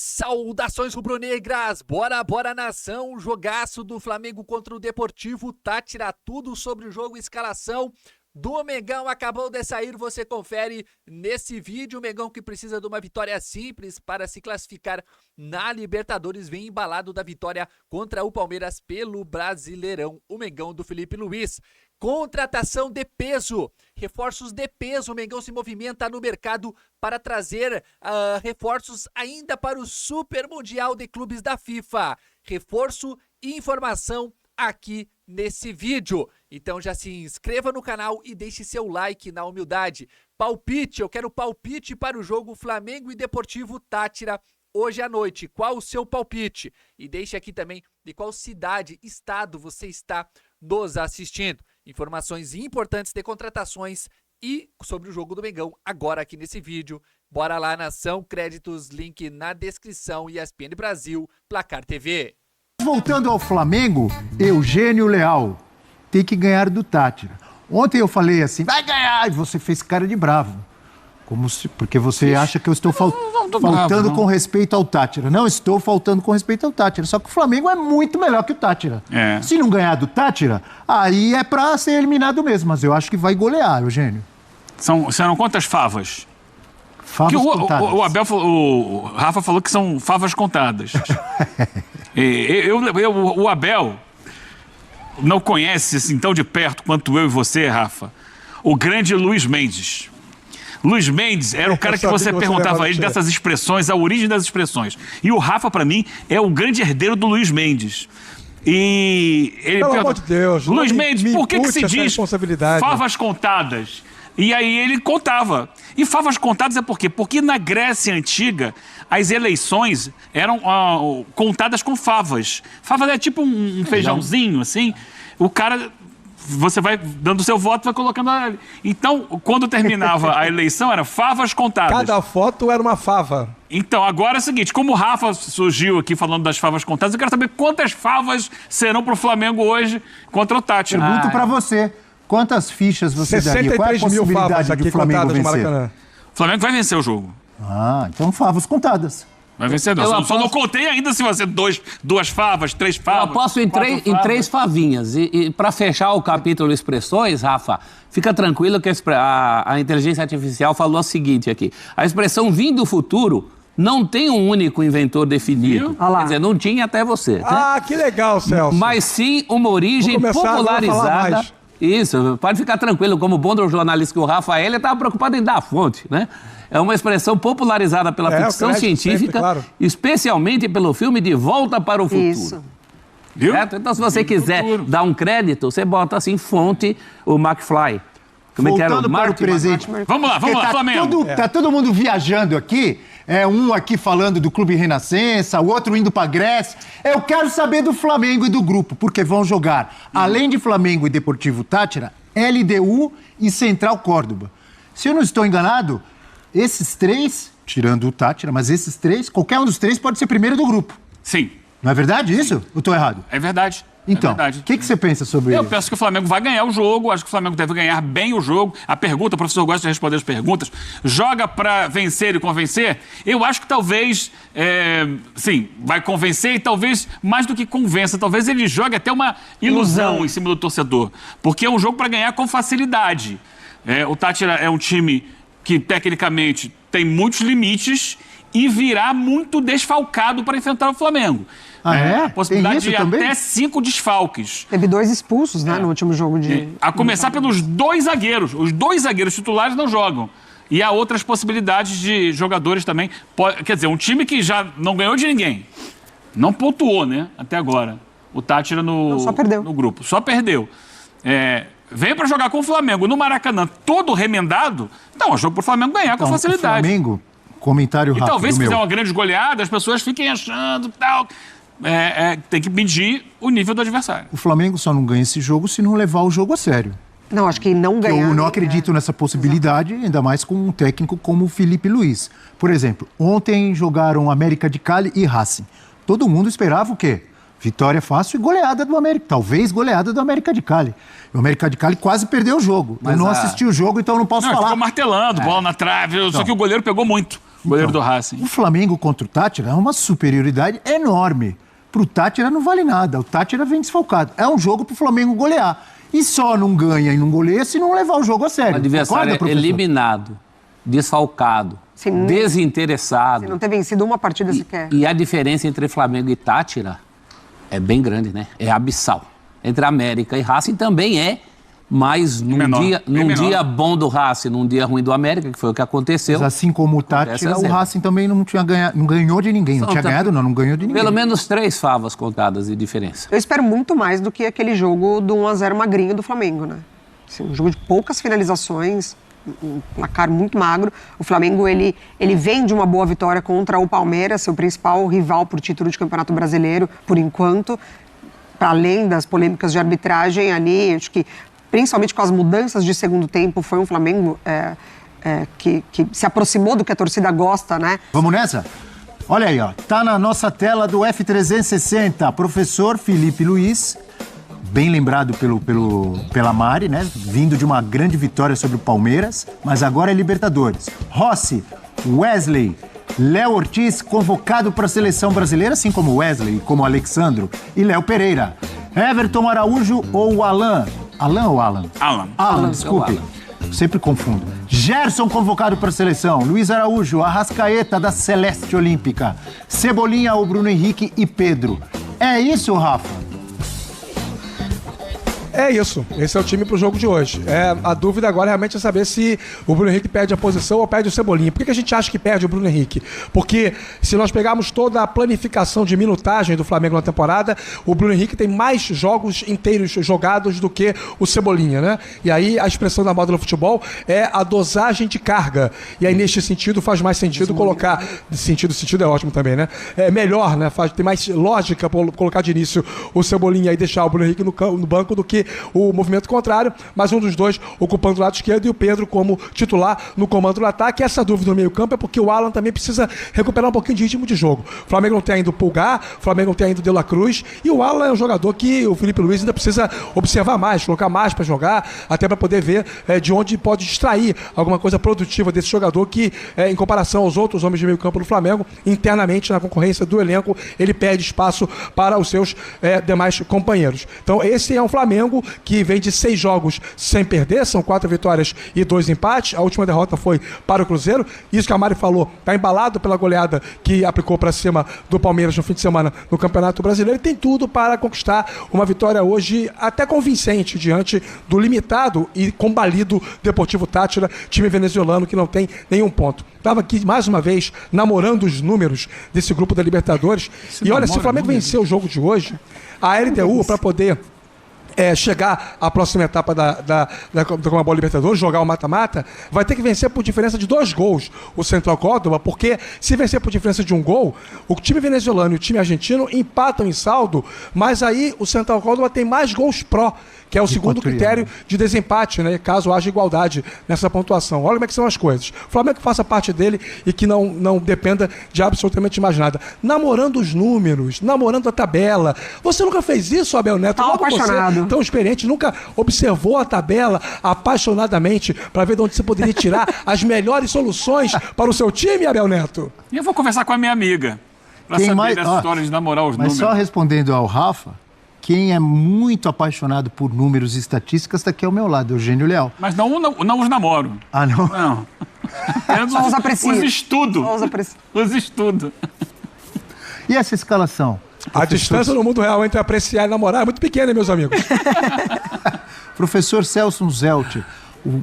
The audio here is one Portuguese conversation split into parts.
Saudações rubro-negras, bora nação, jogaço do Flamengo contra o Deportivo Táchira, tudo sobre o jogo e escalação do Mengão acabou de sair, você confere nesse vídeo. O Mengão que precisa de uma vitória simples para se classificar na Libertadores, vem embalado da vitória contra o Palmeiras pelo Brasileirão, o Mengão do Felipe Luiz. Contratação de peso, reforços de peso, o Mengão se movimenta no mercado para trazer reforços ainda para o Super Mundial de Clubes da FIFA. Reforço e informação aqui nesse vídeo. Então já se inscreva no canal e deixe seu like na humildade. Palpite, eu quero palpite para o jogo Flamengo e Deportivo Táchira hoje à noite. Qual o seu palpite? E deixe aqui também de qual cidade, estado você está nos assistindo. Informações importantes de contratações e sobre o jogo do Mengão agora aqui nesse vídeo. Bora lá, nação, créditos, link na descrição, ESPN Brasil, Placar TV. Voltando ao Flamengo, Eugênio Leal tem que ganhar do Táchira. Ontem eu falei assim, vai ganhar, e você fez cara de bravo. Porque você acha que eu estou faltando com respeito ao Táchira. Não estou faltando com respeito ao Táchira, só que o Flamengo é muito melhor que o Táchira. Se não ganhar do Táchira, aí é pra ser eliminado mesmo, mas eu acho que vai golear, Eugênio. Serão quantas favas? Favas contadas. O Rafa falou que são favas contadas. O Abel não conhece assim tão de perto quanto eu e você, Rafa, o grande Luiz Mendes. Luiz Mendes era o cara que você perguntava a ele dessas expressões, a origem das expressões. E o Rafa, pra mim, é o grande herdeiro do Luiz Mendes. E ele pelo amor de Deus, Luiz Mendes, por que se diz favas contadas? E aí ele contava. E favas contadas é por quê? Porque na Grécia Antiga, as eleições eram contadas com favas. Favas é tipo um feijãozinho, assim. O cara... Você vai dando o seu voto, vai colocando... Então, quando terminava a eleição, era favas contadas. Cada foto era uma fava. Então, agora é o seguinte, como o Rafa surgiu aqui falando das favas contadas, eu quero saber quantas favas serão pro Flamengo hoje contra o Táchira. Pergunto pra você, quantas fichas você daria? Qual é a possibilidade do Flamengo vencer? O Flamengo vai vencer o jogo. Então favas contadas. Vai vencer, não. Só não contei ainda se vai ser duas favas, três favas. Eu aposto em três favinhas. E para fechar o capítulo expressões, Rafa, fica tranquilo que a inteligência artificial falou o seguinte aqui. A expressão "vim do futuro" não tem um único inventor definido. Quer dizer, não tinha até você. Ah, que legal, Celso. Mas sim uma origem popularizada. Isso, pode ficar tranquilo, como bom jornalista que o Rafael, ele estava preocupado em dar a fonte, né? É uma expressão popularizada pela ficção científica, sempre, especialmente pelo filme De Volta para o Futuro. Isso. Viu? Então, se você quiser dar um crédito, você bota assim, fonte, o McFly. Como é que era? Voltando para o presente. Vamos lá, Flamengo. Tá todo mundo viajando aqui. Um aqui falando do Clube Renascença, o outro indo para Grécia. Eu quero saber do Flamengo e do grupo, porque vão jogar, além de Flamengo e Deportivo Táchira, LDU e Central Córdoba. Se eu não estou enganado, esses três, tirando o Táchira, mas esses três, qualquer um dos três pode ser primeiro do grupo. Sim. Não é verdade isso? Ou estou errado? É verdade. Então, o que você pensa sobre isso? Eu penso que o Flamengo vai ganhar o jogo, acho que o Flamengo deve ganhar bem o jogo. A pergunta, o professor gosta de responder as perguntas, joga para vencer e convencer? Eu acho que talvez, sim, vai convencer e talvez, mais do que convença, talvez ele jogue até uma ilusão em cima do torcedor. Porque é um jogo para ganhar com facilidade. O Táchira é um time que, tecnicamente, tem muitos limites e virá muito desfalcado para enfrentar o Flamengo. A possibilidade de até 5 desfalques. Teve 2 expulsos, né, no último jogo de... A começar pelos 2 zagueiros. Os 2 zagueiros titulares não jogam. E há outras possibilidades de jogadores também. Quer dizer, um time que já não ganhou de ninguém. Não pontuou, né, até agora. O Táchira só perdeu. No grupo. Só perdeu. Veio para jogar com o Flamengo no Maracanã, todo remendado. Então, é jogo para o Flamengo ganhar com facilidade. O Flamengo, comentário rápido. E talvez se fizer uma grande goleada, as pessoas fiquem achando tal... tem que medir o nível do adversário. O Flamengo só não ganha esse jogo se não levar o jogo a sério. Não, acho que não ganhar... Eu não acredito nessa possibilidade, ainda mais com um técnico como o Felipe Luiz. Por exemplo, ontem jogaram América de Cali e Racing. Todo mundo esperava o quê? Vitória fácil e goleada do América. Talvez goleada do América de Cali. O América de Cali quase perdeu o jogo. Eu não assisti o jogo, então não posso falar. Ficou martelando, bola na trave. Só que o goleiro pegou muito. Goleiro do Racing. O Flamengo contra o Tátira é uma superioridade enorme. Pro Tátira não vale nada. O Tátira vem desfalcado. É um jogo pro Flamengo golear. E só não ganha e não goleia se não levar o jogo a sério. O adversário Concorda, é eliminado, desfalcado, Sim. desinteressado. Se não ter vencido uma partida sequer. E a diferença entre Flamengo e Tátira é bem grande, né? É abissal. Entre América e Racing também é, mas num Menor, dia, bem menor. dia bom do Racing, num dia ruim do América, que foi o que aconteceu. Mas assim como o Tátira, o Racing também não ganhou de ninguém. Não tinha ganhado, não ganhou de ninguém. Pelo menos 3 favas contadas de diferença. Eu espero muito mais do que aquele jogo do 1-0 magrinho do Flamengo, né? Assim, um jogo de poucas finalizações, um placar muito magro. O Flamengo, ele vem de uma boa vitória contra o Palmeiras, seu principal rival por título de Campeonato Brasileiro, por enquanto. Para além das polêmicas de arbitragem ali, acho que principalmente com as mudanças de segundo tempo, foi um Flamengo que se aproximou do que a torcida gosta, né? Vamos nessa? Olha aí, ó. Tá na nossa tela do F360, professor Felipe Luiz, bem lembrado pela Mari, né? Vindo de uma grande vitória sobre o Palmeiras, mas agora é Libertadores. Rossi, Wesley, Léo Ortiz, convocado para a seleção brasileira, assim como Wesley, como Alexandro, e Léo Pereira. Everton Araújo ou Alan? Alan ou Alan? Alan. Desculpe. Sempre confundo. Gerson convocado para a seleção. Luiz Araújo, Arrascaeta da Celeste Olímpica. Cebolinha ou Bruno Henrique e Pedro. É isso, Rafa? É isso. Esse é o time pro jogo de hoje. A dúvida agora realmente é saber se o Bruno Henrique perde a posição ou perde o Cebolinha. Por que a gente acha que perde o Bruno Henrique? Porque se nós pegarmos toda a planificação de minutagem do Flamengo na temporada, o Bruno Henrique tem mais jogos inteiros jogados do que o Cebolinha, né? E aí a expressão da moda no futebol é a dosagem de carga. E aí neste sentido faz mais sentido colocar... Sentido é ótimo também, né? É melhor, né? Tem mais lógica colocar de início o Cebolinha e deixar o Bruno Henrique no banco do que o movimento contrário, mas um dos dois ocupando o lado esquerdo e o Pedro como titular no comando do ataque. Essa dúvida no meio-campo é porque o Alan também precisa recuperar um pouquinho de ritmo de jogo. O Flamengo não tem ainda o Pulgar, o Flamengo não tem ainda o De La Cruz, e o Alan é um jogador que o Felipe Luiz ainda precisa observar mais, colocar mais para jogar, até para poder ver de onde pode extrair alguma coisa produtiva desse jogador que, em comparação aos outros homens de meio-campo do Flamengo, internamente na concorrência do elenco, ele perde espaço para os seus demais companheiros. Então esse é um Flamengo que vem de 6 jogos sem perder, são 4 vitórias e 2 empates. A última derrota foi para o Cruzeiro. Isso que a Mari falou, está embalado pela goleada que aplicou para cima do Palmeiras no fim de semana no Campeonato Brasileiro, e tem tudo para conquistar uma vitória hoje até convincente diante do limitado e combalido Deportivo Táchira, time venezuelano que não tem nenhum ponto. Estava aqui mais uma vez namorando os números desse grupo da Libertadores. E olha, se o Flamengo vencer o jogo de hoje, a LDU, para poder chegar à próxima etapa da Conmebol Libertadores, jogar o mata-mata, vai ter que vencer por diferença de 2 gols o Central Córdoba, porque se vencer por diferença de 1 gol, o time venezuelano e o time argentino empatam em saldo, mas aí o Central Córdoba tem mais gols pró, que é o segundo critério de desempate, né, caso haja igualdade nessa pontuação. Olha como é que são as coisas. O Flamengo que faça parte dele e que não dependa de absolutamente mais nada. Namorando os números, namorando a tabela. Você nunca fez isso, Abel Neto? Tá apaixonado. Você, tão experiente, nunca observou a tabela apaixonadamente para ver de onde você poderia tirar as melhores soluções para o seu time, Abel Neto? E eu vou conversar com a minha amiga para saber dessa história de namorar os números. Mas só respondendo ao Rafa, quem é muito apaixonado por números e estatísticas está aqui ao meu lado, Eugênio Leal. Mas não os namoro. Ah, não? Não. Só os aprecio. Os estudo. Só os aprecio. Os estudo. E essa escalação? A distância no mundo real entre apreciar e namorar é muito pequena, hein, meus amigos? Professor Celso Zelt,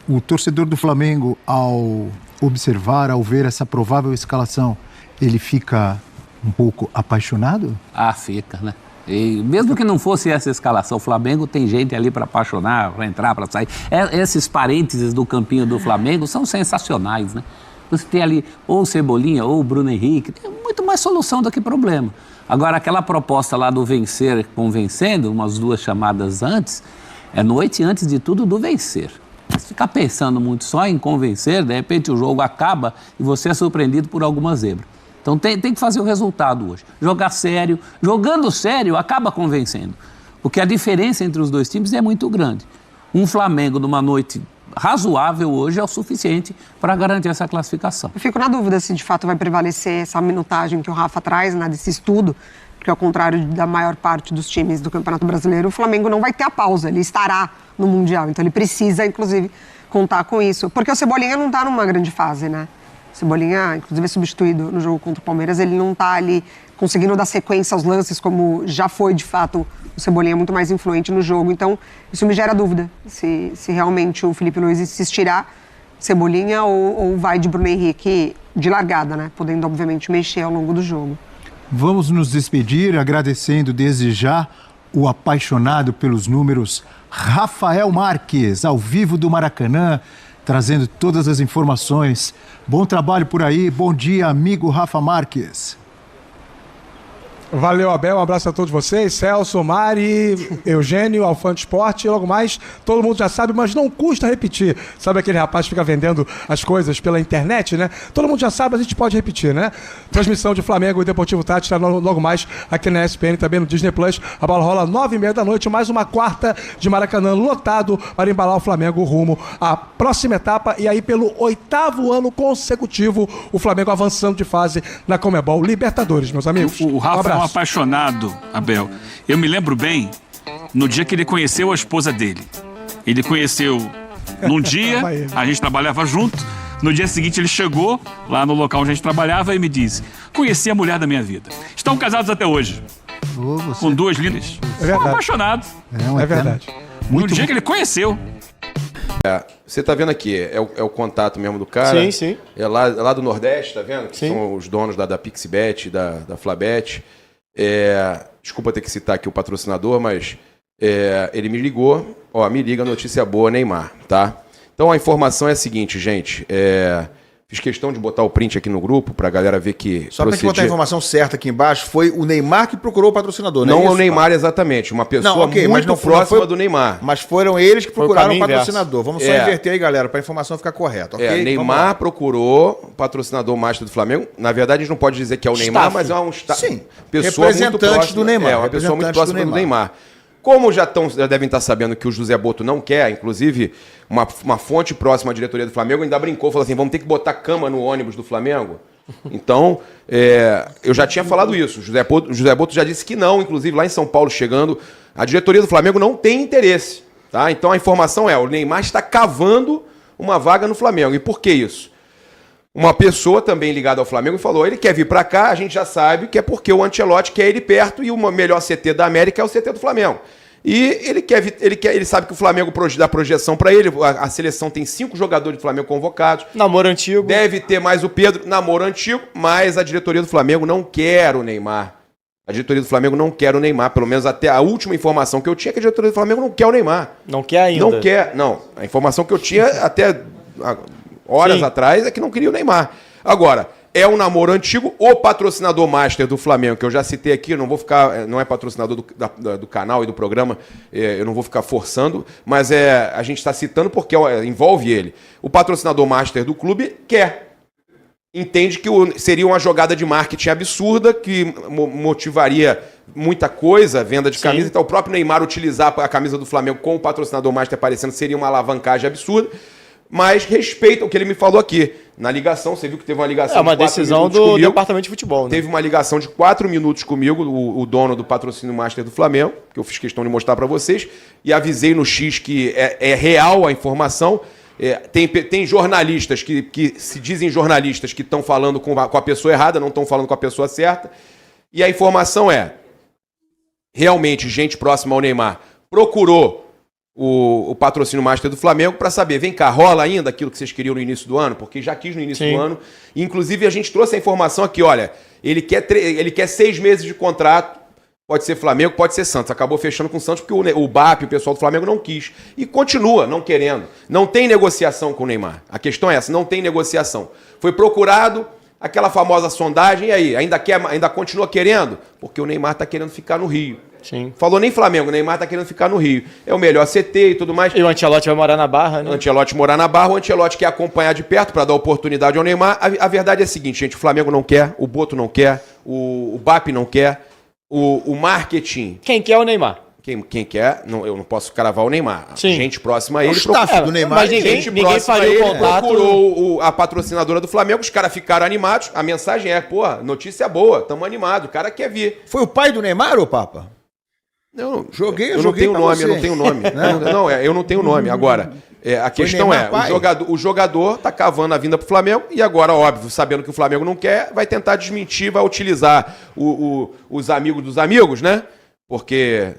o torcedor do Flamengo, ao observar, ao ver essa provável escalação, ele fica um pouco apaixonado? Ah, fica, né? E mesmo que não fosse essa escalação, o Flamengo tem gente ali para apaixonar, para entrar, para sair. Esses parênteses do campinho do Flamengo são sensacionais, né? Você tem ali ou o Cebolinha ou o Bruno Henrique, tem muito mais solução do que problema. Agora, aquela proposta lá do vencer convencendo, umas 2 chamadas antes, é noite antes de tudo do vencer. Se ficar pensando muito só em convencer, de repente o jogo acaba e você é surpreendido por alguma zebra. Então tem que fazer o resultado hoje. Jogar sério. Jogando sério, acaba convencendo. Porque a diferença entre os 2 times é muito grande. Um Flamengo, numa noite razoável hoje é o suficiente para garantir essa classificação. Eu fico na dúvida se de fato vai prevalecer essa minutagem que o Rafa traz, né, desse estudo, porque ao contrário da maior parte dos times do Campeonato Brasileiro, o Flamengo não vai ter a pausa, ele estará no Mundial, então ele precisa, inclusive, contar com isso. Porque o Cebolinha não está numa grande fase, né? O Cebolinha, inclusive, é substituído no jogo contra o Palmeiras, ele não está ali conseguindo dar sequência aos lances, como já foi, de fato, o Cebolinha muito mais influente no jogo. Então, isso me gera dúvida, se realmente o Felipe Luiz insistirá Cebolinha ou vai de Bruno Henrique de largada, né? Podendo, obviamente, mexer ao longo do jogo. Vamos nos despedir agradecendo desde já o apaixonado pelos números Rafael Marques, ao vivo do Maracanã, trazendo todas as informações. Bom trabalho por aí, bom dia, amigo Rafa Marques. Valeu, Abel. Um abraço a todos vocês. Celso, Mari, Eugênio, Alfante Esporte. E logo mais, todo mundo já sabe, mas não custa repetir. Sabe aquele rapaz que fica vendendo as coisas pela internet, né? Todo mundo já sabe, mas a gente pode repetir, né? Transmissão de Flamengo e Deportivo Táchira logo mais aqui na ESPN, também no Disney Plus. A bola rola 9h30 da noite, mais uma quarta de Maracanã lotado para embalar o Flamengo rumo à próxima etapa. E aí, pelo 8º ano consecutivo, o Flamengo avançando de fase na Conmebol Libertadores, meus amigos. O Rafa é um apaixonado, Abel. Eu me lembro bem no dia que ele conheceu a esposa dele. Ele conheceu num dia, a gente trabalhava junto. No dia seguinte ele chegou lá no local onde a gente trabalhava e me disse: conheci a mulher da minha vida. Estão casados até hoje. Com 2 lindas. É verdade. Apaixonado. É verdade. No dia que ele conheceu. Você tá vendo aqui, é o contato mesmo do cara. Sim, sim. É lá do Nordeste, tá vendo? Que Sim. são os donos da Pixbet, da Flabet. Desculpa ter que citar aqui o patrocinador, mas ele me ligou. Ó, me liga, notícia boa, Neymar, tá? Então a informação é a seguinte, gente. Fiz questão de botar o print aqui no grupo pra galera ver que... Só pra gente botar a informação certa aqui embaixo, foi o Neymar que procurou o patrocinador, Não é é o isso? Neymar exatamente, uma pessoa Não, ok, mas muito não próxima foi- do Neymar. Mas foram eles que procuraram o caminho patrocinador. Vamos só inverter aí, galera, pra informação ficar correta, ok? Vamos Neymar lá. procurou o patrocinador master do Flamengo. Na verdade, a gente não pode dizer que é o Neymar, mas é um Sim, pessoa muito representante próxima, do Neymar, uma pessoa muito representante próxima do do Neymar. Como já devem estar sabendo que o José Boto não quer, inclusive uma fonte próxima à diretoria do Flamengo ainda brincou, falou assim, vamos ter que botar cama no ônibus do Flamengo. Então, eu já tinha falado isso. O José Boto já disse que não, inclusive lá em São Paulo chegando, a diretoria do Flamengo não tem interesse. Tá? Então a informação o Neymar está cavando uma vaga no Flamengo. E por que isso? Uma pessoa também ligada ao Flamengo falou, ele quer vir para cá, a gente já sabe que é porque o Ancelotti quer ele perto e o melhor CT da América é o CT do Flamengo. E ele sabe que o Flamengo dá projeção para ele, a seleção tem 5 jogadores do Flamengo convocados. Namoro antigo. Deve ter mais o Pedro, namoro antigo, mas a diretoria do Flamengo não quer o Neymar. A diretoria do Flamengo não quer o Neymar, pelo menos até a última informação que eu tinha é que a diretoria do Flamengo não quer o Neymar. Não quer ainda. Não quer, não. A informação que eu tinha até horas atrás é que não queria o Neymar. Agora, é um namoro antigo, o patrocinador master do Flamengo, que eu já citei aqui, não vou ficar, não é patrocinador do canal e do programa, eu não vou ficar forçando, mas a gente está citando porque envolve ele. O patrocinador master do clube entende que seria uma jogada de marketing absurda, que motivaria muita coisa, venda de camisa. Então, o próprio Neymar utilizar a camisa do Flamengo com o patrocinador master aparecendo seria uma alavancagem absurda. Mas respeita o que ele me falou aqui. Na ligação, você viu que teve uma ligação É uma de 4 decisão minutos do comigo. departamento de futebol, né? Teve uma ligação de 4 minutos comigo, o dono do patrocínio master do Flamengo, que eu fiz questão de mostrar para vocês, e avisei no X que é real a informação. Tem jornalistas que se dizem jornalistas que estão falando com a pessoa errada, não estão falando com a pessoa certa. E a informação realmente, gente próxima ao Neymar procurou o patrocínio master do Flamengo para saber, vem cá, rola ainda aquilo que vocês queriam no início do ano? Porque já quis no início do ano. Inclusive, a gente trouxe a informação aqui, olha, ele quer 6 meses de contrato, pode ser Flamengo, pode ser Santos. Acabou fechando com o Santos porque o BAP, o pessoal do Flamengo, não quis. E continua não querendo. Não tem negociação com o Neymar. A questão é essa, não tem negociação. Foi procurado aquela famosa sondagem, e aí, ainda continua querendo? Porque o Neymar está querendo ficar no Rio. Sim. Falou nem Flamengo, o Neymar tá querendo ficar no Rio. É o melhor CT e tudo mais. E o Ancelotti vai morar na Barra, né? O Ancelotti morar na Barra, o Ancelotti quer acompanhar de perto para dar oportunidade ao Neymar. A verdade é a seguinte, gente, o Flamengo não quer, o Boto não quer, o BAP não quer, o marketing... Quem quer é o Neymar. Quem quer, eu não posso cravar o Neymar. Sim. Gente próxima a ele. O staff do Neymar. mas ninguém próxima faria a ele o contato. procurou a patrocinadora do Flamengo, os caras ficaram animados. A mensagem é, pô, notícia boa, tamo animado, o cara quer vir. Foi o pai do Neymar, ô Papa? Eu Joguei não tenho pra nome, você. eu não tenho nome. Não, eu não tenho nome. Agora, a questão Neymar, é, pai? o jogador tá cavando a vinda pro Flamengo e agora, óbvio, sabendo que o Flamengo não quer, vai tentar desmentir, vai utilizar os amigos dos amigos, né? Porque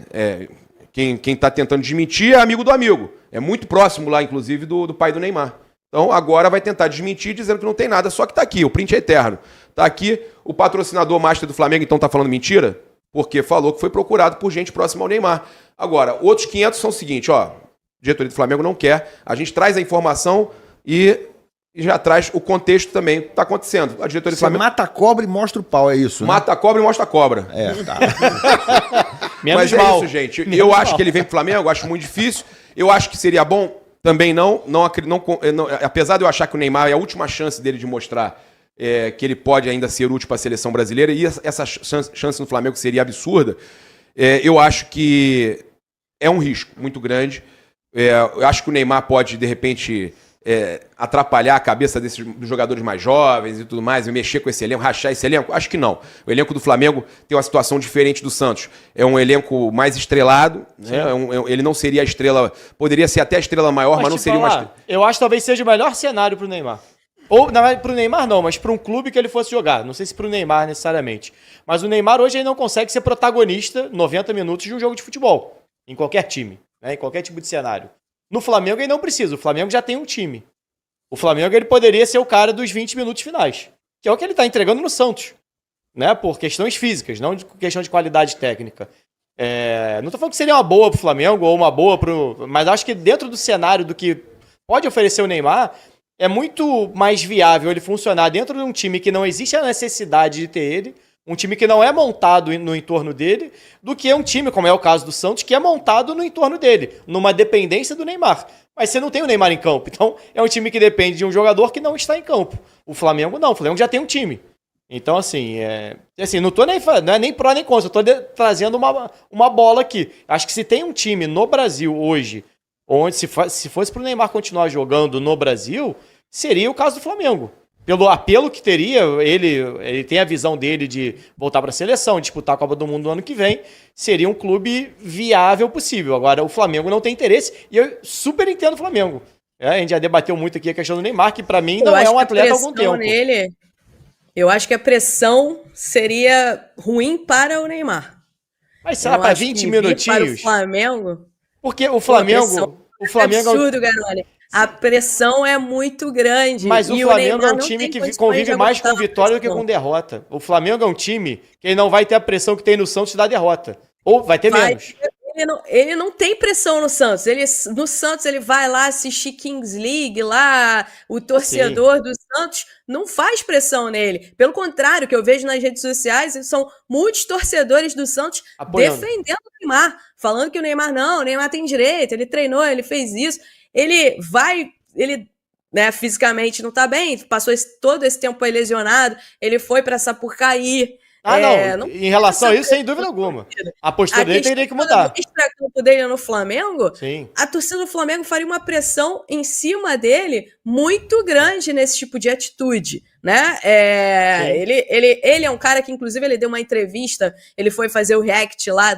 quem tá tentando desmentir é amigo do amigo. É muito próximo lá, inclusive, do pai do Neymar. Então, agora vai tentar desmentir, dizendo que não tem nada. Só que tá aqui, o print é eterno. Tá aqui, o patrocinador master do Flamengo, então tá falando mentira? Porque falou que foi procurado por gente próxima ao Neymar. Agora, outros 500 são o seguinte, ó. Diretoria do Flamengo não quer. A gente traz a informação e já traz o contexto também. Tá acontecendo. A diretoria do Você Flamengo mata a cobra e mostra o pau, é isso, né? mata a cobra e mostra a cobra. Tá. Menos Mas é mal. isso, gente. Eu acho que ele vem pro Flamengo, eu acho muito difícil. Eu acho que seria bom, também não, apesar de eu achar que o Neymar é a última chance dele de mostrar que ele pode ainda ser útil para a seleção brasileira, e essa chance no Flamengo seria absurda, eu acho que é um risco muito grande. Eu acho que o Neymar pode, de repente, atrapalhar a cabeça dos jogadores mais jovens e tudo mais, e mexer com esse elenco, rachar esse elenco? Acho que não. O elenco do Flamengo tem uma situação diferente do Santos. É um elenco mais estrelado, né? Ele não seria a estrela, poderia ser até a estrela maior, mas não te seria uma falar, estrela. eu acho que talvez seja o melhor cenário pro Neymar. Ou, na verdade, pro Neymar não, mas para um clube que ele fosse jogar. Não sei se pro Neymar necessariamente. Mas o Neymar hoje ele não consegue ser protagonista 90 minutos de um jogo de futebol. Em qualquer time, né? Em qualquer tipo de cenário. No Flamengo ele não precisa. O Flamengo já tem um time. O Flamengo ele poderia ser o cara dos 20 minutos finais. Que é o que ele tá entregando no Santos. Né? Por questões físicas, não de questão de qualidade técnica. Não tô falando que seria uma boa pro Flamengo ou uma boa pro... Mas acho que dentro do cenário do que pode oferecer o Neymar... É muito mais viável ele funcionar dentro de um time que não existe a necessidade de ter ele, um time que não é montado no entorno dele, do que um time, como é o caso do Santos, que é montado no entorno dele, numa dependência do Neymar. Mas você não tem o Neymar em campo, então é um time que depende de um jogador que não está em campo. O Flamengo não, o Flamengo já tem um time. Então, assim, não é nem pró nem contra, eu estou trazendo uma bola aqui. Acho que se tem um time no Brasil hoje, onde se fosse para o Neymar continuar jogando no Brasil, seria o caso do Flamengo. Pelo apelo que teria, ele tem a visão dele de voltar para a seleção, disputar a Copa do Mundo no ano que vem, seria um clube viável possível. Agora, o Flamengo não tem interesse, e eu super entendo o Flamengo. A gente já debateu muito aqui a questão do Neymar, que para mim não é um atleta há algum tempo. Eu acho que a pressão seria ruim para o Neymar. Mas será para 20 minutinhos? Para o Flamengo... Porque o Flamengo... É absurdo, Garone. A pressão é muito grande. Mas o Flamengo é um time que convive mais com vitória do que pressão. com derrota. O Flamengo é um time que ele não vai ter a pressão que tem no Santos da derrota. Ou vai ter menos. Ele não tem pressão no Santos. No Santos ele vai lá assistir Kings League, lá o torcedor do Santos não faz pressão nele. Pelo contrário, o que eu vejo nas redes sociais são muitos torcedores do Santos defendendo o Neymar, falando que o Neymar tem direito, ele treinou, ele fez isso. Ele fisicamente não tá bem, passou todo esse tempo aí lesionado, ele foi pra Sapucaí. Não. Em relação a isso, sem dúvida alguma. A postura dele teria que mudar. O extracampo dele no Flamengo, sim, a torcida do Flamengo faria uma pressão em cima dele muito grande nesse tipo de atitude, né? Ele é um cara que, inclusive, ele deu uma entrevista, ele foi fazer o react lá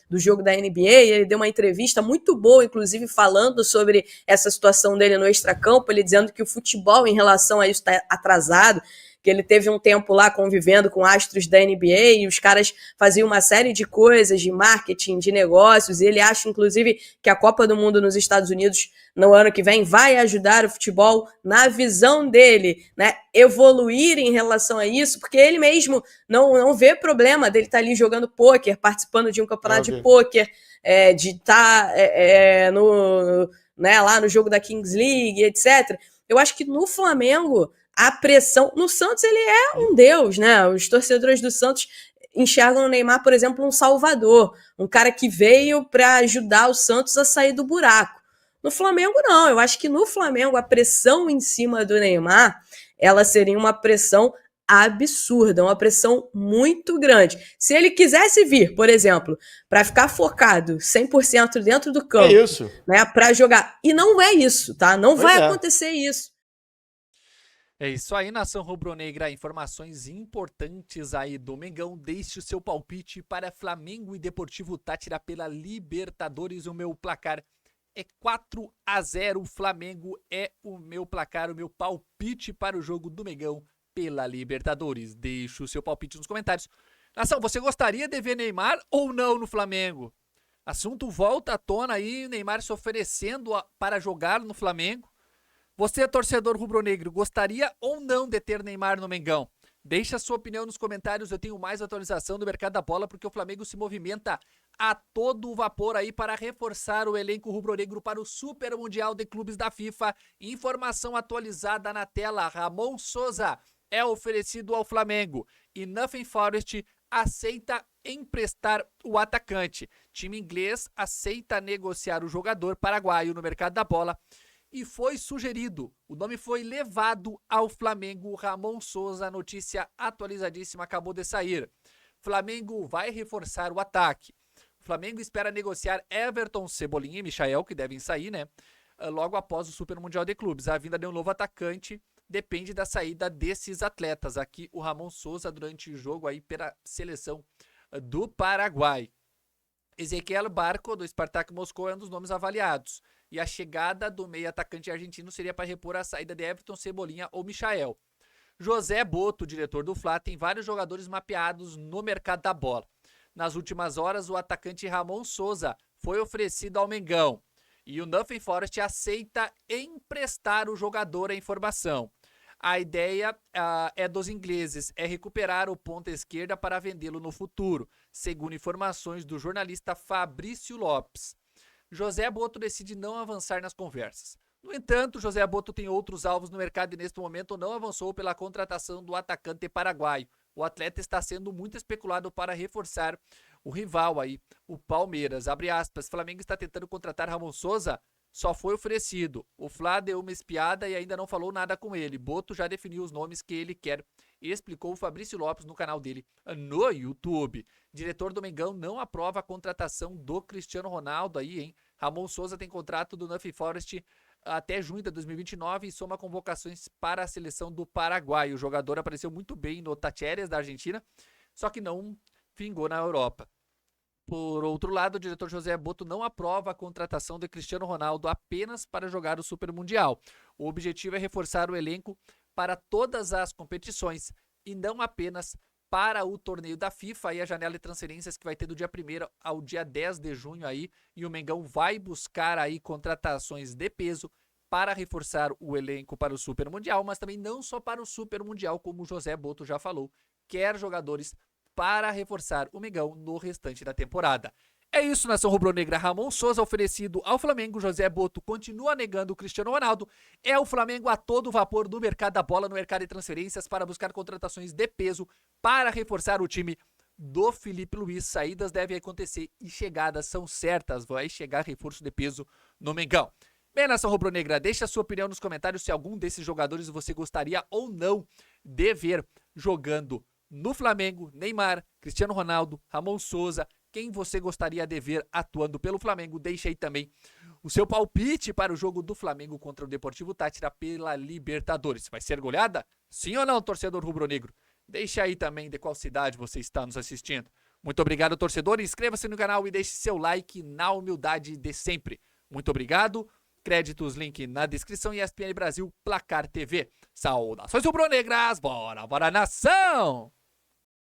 do jogo da NBA, ele deu uma entrevista muito boa, inclusive, falando sobre essa situação dele no extracampo, ele dizendo que o futebol, em relação a isso, está atrasado, que ele teve um tempo lá convivendo com astros da NBA e os caras faziam uma série de coisas, de marketing, de negócios, e ele acha, inclusive, que a Copa do Mundo nos Estados Unidos, no ano que vem, vai ajudar o futebol, na visão dele, né, evoluir em relação a isso, porque ele mesmo não vê problema dele estar ali jogando pôquer, participando de um campeonato de pôquer, de estar lá no jogo da Kings League, etc. Eu acho que no Flamengo, a pressão... No Santos, ele é um deus, né? Os torcedores do Santos enxergam no Neymar, por exemplo, um salvador. Um cara que veio para ajudar o Santos a sair do buraco. No Flamengo, não. Eu acho que no Flamengo, a pressão em cima do Neymar, ela seria uma pressão absurda, uma pressão muito grande. Se ele quisesse vir, por exemplo, para ficar focado 100% dentro do campo, É isso. né, para jogar, e não é isso, tá? Não vai acontecer isso. É isso aí, nação rubro-negra. Informações importantes aí do Mengão. Deixe o seu palpite para Flamengo e Deportivo Táchira pela Libertadores. O meu placar é 4-0. Flamengo é o meu placar, o meu palpite para o jogo do Mengão pela Libertadores. Deixe o seu palpite nos comentários. Nação, você gostaria de ver Neymar ou não no Flamengo? Assunto volta à tona aí, Neymar se oferecendo para jogar no Flamengo. Você, torcedor rubro-negro, gostaria ou não de ter Neymar no Mengão? Deixe a sua opinião nos comentários, eu tenho mais atualização do mercado da bola, porque o Flamengo se movimenta a todo vapor aí para reforçar o elenco rubro-negro para o Super Mundial de Clubes da FIFA. Informação atualizada na tela, Ramon Souza é oferecido ao Flamengo e Nottingham Forest aceita emprestar o atacante. Time inglês aceita negociar o jogador paraguaio no mercado da bola. E foi sugerido, o nome foi levado ao Flamengo. Ramon Souza, notícia atualizadíssima, acabou de sair. Flamengo vai reforçar o ataque. O Flamengo espera negociar Everton, Cebolinha e Michael, que devem sair, né? Logo após o Super Mundial de Clubes. A vinda de um novo atacante depende da saída desses atletas. Aqui o Ramon Souza durante o jogo aí pela seleção do Paraguai. Ezequiel Barco, do Spartak Moscou, é um dos nomes avaliados. E a chegada do meio atacante argentino seria para repor a saída de Everton, Cebolinha ou Michael. José Boto, diretor do Fla, tem vários jogadores mapeados no mercado da bola. Nas últimas horas, o atacante Ramon Souza foi oferecido ao Mengão. E o Nottingham Forest aceita emprestar o jogador à informação. A ideia é dos ingleses, é recuperar o ponta esquerda para vendê-lo no futuro, segundo informações do jornalista Fabrício Lopes. José Boto decide não avançar nas conversas. No entanto, José Boto tem outros alvos no mercado e neste momento não avançou pela contratação do atacante paraguaio. O atleta está sendo muito especulado para reforçar o rival aí, o Palmeiras. Abre aspas, Flamengo está tentando contratar Ramon Souza, só foi oferecido. O Flá deu uma espiada e ainda não falou nada com ele. Boto já definiu os nomes que ele quer, explicou o Fabrício Lopes no canal dele no YouTube. Diretor do Mengão não aprova a contratação do Cristiano Ronaldo aí, hein? Ramon Souza tem contrato do Nottingham Forest até junho de 2029 e soma convocações para a seleção do Paraguai. O jogador apareceu muito bem no Talleres da Argentina, só que não vingou na Europa. Por outro lado, o diretor José Boto não aprova a contratação de Cristiano Ronaldo apenas para jogar o Super Mundial. O objetivo é reforçar o elenco para todas as competições e não apenas para o torneio da FIFA e a janela de transferências que vai ter do dia 1º ao dia 10 de junho aí, e o Mengão vai buscar aí contratações de peso para reforçar o elenco para o Super Mundial, mas também não só para o Super Mundial, como o José Boto já falou, quer jogadores para reforçar o Mengão no restante da temporada. É isso, nação rubro-negra. Ramon Souza oferecido ao Flamengo. José Boto continua negando o Cristiano Ronaldo. É o Flamengo a todo vapor no mercado da bola, no mercado de transferências, para buscar contratações de peso para reforçar o time do Felipe Luiz. Saídas devem acontecer e chegadas são certas. Vai chegar reforço de peso no Mengão. Bem, nação rubro-negra, deixa a sua opinião nos comentários se algum desses jogadores você gostaria ou não de ver jogando no Flamengo. Neymar, Cristiano Ronaldo, Ramon Souza. Quem você gostaria de ver atuando pelo Flamengo? Deixa aí também o seu palpite para o jogo do Flamengo contra o Deportivo Táchira pela Libertadores. Vai ser goleada? Sim ou não, torcedor rubro-negro? Deixa aí também de qual cidade você está nos assistindo. Muito obrigado, torcedor. Inscreva-se no canal e deixe seu like na humildade de sempre. Muito obrigado. Créditos, link na descrição e ESPN Brasil, Placar TV. Saudações rubro-negras. Bora, bora, nação!